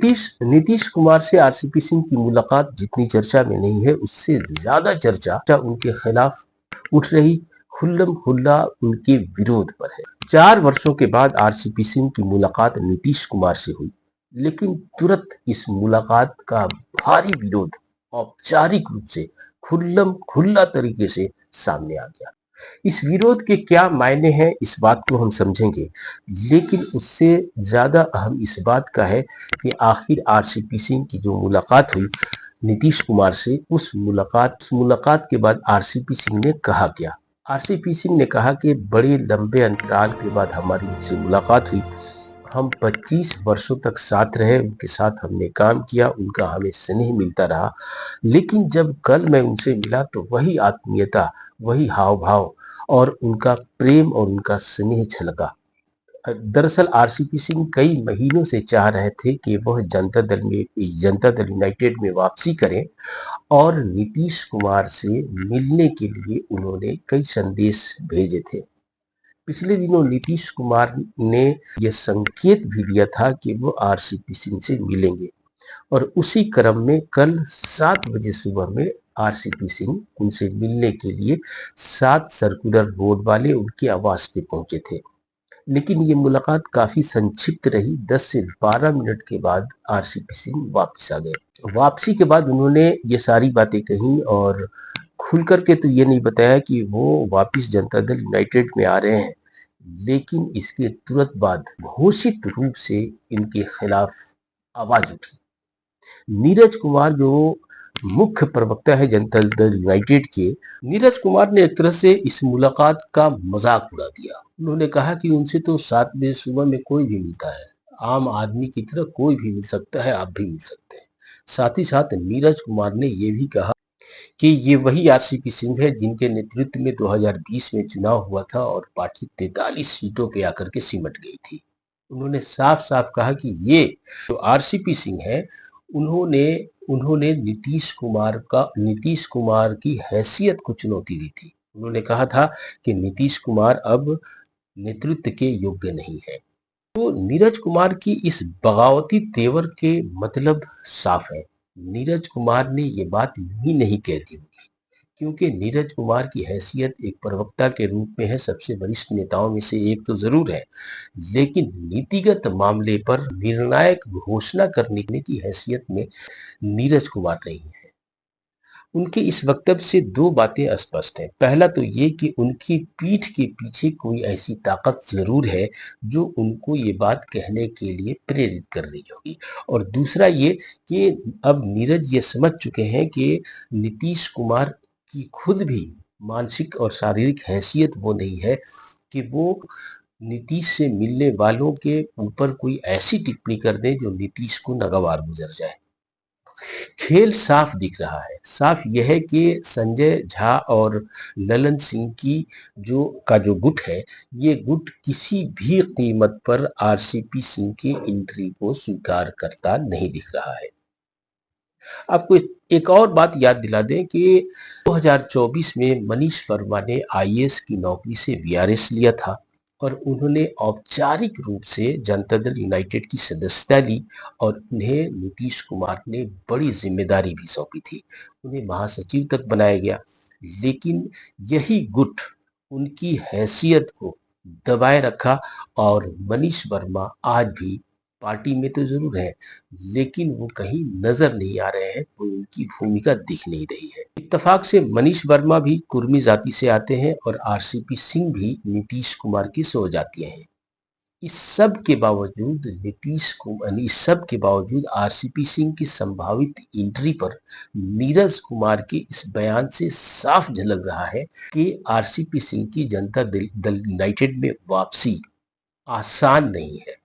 नीतीश नीतीश कुमार से आरसीपी सिंह की मुलाकात जितनी चर्चा में नहीं है, उससे ज्यादा चर्चा उनके खिलाफ उठ रही खुल्लम खुल्ला उनके विरोध पर है। 4 वर्षों के बाद आरसीपी सिंह की मुलाकात नीतीश कुमार से हुई, लेकिन तुरंत इस मुलाकात का भारी विरोध औपचारिक रूप से खुल्लम खुल्ला तरीके से सामने आ गया। इस विरोध के क्या मायने हैं, इस बात को हम समझेंगे, लेकिन उससे ज्यादा अहम इस बात का है कि आखिर आरसीपी सिंह की जो मुलाकात हुई नीतीश कुमार से, उस मुलाकात के बाद आरसीपी सिंह ने कहा क्या। आरसीपी सिंह ने कहा कि बड़े लंबे अंतराल के बाद हमारी उनसे मुलाकात हुई। हम 25 वर्षों तक साथ रहे, उनके साथ हमने काम किया, उनका हमें स्नेह मिलता रहा, लेकिन जब कल मैं उनसे मिला तो वही आत्मीयता, वही हाव भाव और उनका प्रेम और उनका स्नेह छलका। दरअसल आरसीपी सिंह कई महीनों से चाह रहे थे कि वह जनता दल यूनाइटेड में वापसी करें, और नीतीश कुमार से मिलने के लिए उन्होंने कई संदेश भेजे थे। पिछले दिनों नीतीश कुमार ने यह संकेत भी दिया था कि वो आरसीपी सिंह से मिलेंगे, और उसी क्रम में कल 7 बजे सुबह में आरसीपी सिंह उनसे मिलने के लिए 7 सर्कुलर रोड वाले उनके आवास पे पहुंचे थे। लेकिन ये मुलाकात काफी संक्षिप्त रही। 10 से 12 मिनट के बाद आरसीपी सिंह वापस आ गए। वापसी के बाद उन्होंने ये सारी बातें कही, और खुल करके तो ये नहीं बताया कि वो वापस जनता दल यूनाइटेड में आ रहे हैं, लेकिन इसके तुरंत बाद घोषित रूप से इनके खिलाफ आवाज उठी। नीरज कुमार जो मुख्य प्रवक्ता है जनता दल यूनाइटेड के, नीरज कुमार ने एक तरह से इस मुलाकात का मजाक उड़ा दिया। उन्होंने कहा कि उनसे तो 7 बजे सुबह में कोई भी मिलता है, आम आदमी की तरह कोई भी मिल सकता है, आप भी मिल सकते हैं। साथ ही साथ नीरज कुमार ने यह भी कहा कि ये वही आरसीपी सिंह है जिनके नेतृत्व में 2020 में चुनाव हुआ था और पार्टी 43 सीटों पे आकर के सिमट गई थी। उन्होंने साफ साफ कहा कि ये जो आरसीपी सिंह है, उन्होंने उन्होंने नीतीश कुमार की हैसियत को चुनौती दी थी। उन्होंने कहा था कि नीतीश कुमार अब नेतृत्व के योग्य नहीं है। तो नीरज कुमार की इस बगावती तेवर के मतलब साफ है। नीरज कुमार ने ये बात यूं ही नहीं कह दी होगी, क्योंकि नीरज कुमार की हैसियत एक प्रवक्ता के रूप में है, सबसे वरिष्ठ नेताओं में से एक तो जरूर है, लेकिन नीतिगत मामले पर निर्णायक घोषणा करने की हैसियत में नीरज कुमार नहीं है। उनके इस वक्तव्य से दो बातें स्पष्ट हैं। पहला तो ये कि उनकी पीठ के पीछे कोई ऐसी ताकत जरूर है जो उनको ये बात कहने के लिए प्रेरित कर रही होगी, और दूसरा ये कि अब नीरज ये समझ चुके हैं कि नीतीश कुमार की खुद भी मानसिक और शारीरिक हैसियत वो नहीं है कि वो नीतीश से मिलने वालों के ऊपर कोई ऐसी टिप्पणी कर दे जो नीतीश को नागवार गुजर जाए। खेल साफ दिख रहा है। साफ यह है कि संजय झा और ललन सिंह की जो गुट है, ये गुट किसी भी कीमत पर आरसीपी सिंह की एंट्री को स्वीकार करता नहीं दिख रहा है। आपको एक और बात याद दिला दें कि 2024 में मनीष वर्मा ने आईएएस की नौकरी से वीआरएस लिया था, और उन्होंने औपचारिक रूप से जनता दल यूनाइटेड की सदस्यता ली, और उन्हें नीतीश कुमार ने बड़ी जिम्मेदारी भी सौंपी थी। उन्हें महासचिव तक बनाया गया, लेकिन यही गुट उनकी हैसियत को दबाए रखा, और मनीष वर्मा आज भी पार्टी में तो जरूर है, लेकिन वो कहीं नजर नहीं आ रहे हैं, कोई उनकी भूमिका दिख नहीं रही है। इत्तेफाक से मनीष वर्मा भी कुर्मी जाति से आते हैं, और आरसीपी सिंह भी नीतीश कुमार की स्वजातीय हैं। इस सब के बावजूद आरसीपी सिंह की संभावित एंट्री पर नीरज कुमार के इस बयान से साफ झलक रहा है कि आरसीपी सिंह की जनता दल यूनाइटेड में वापसी आसान नहीं है।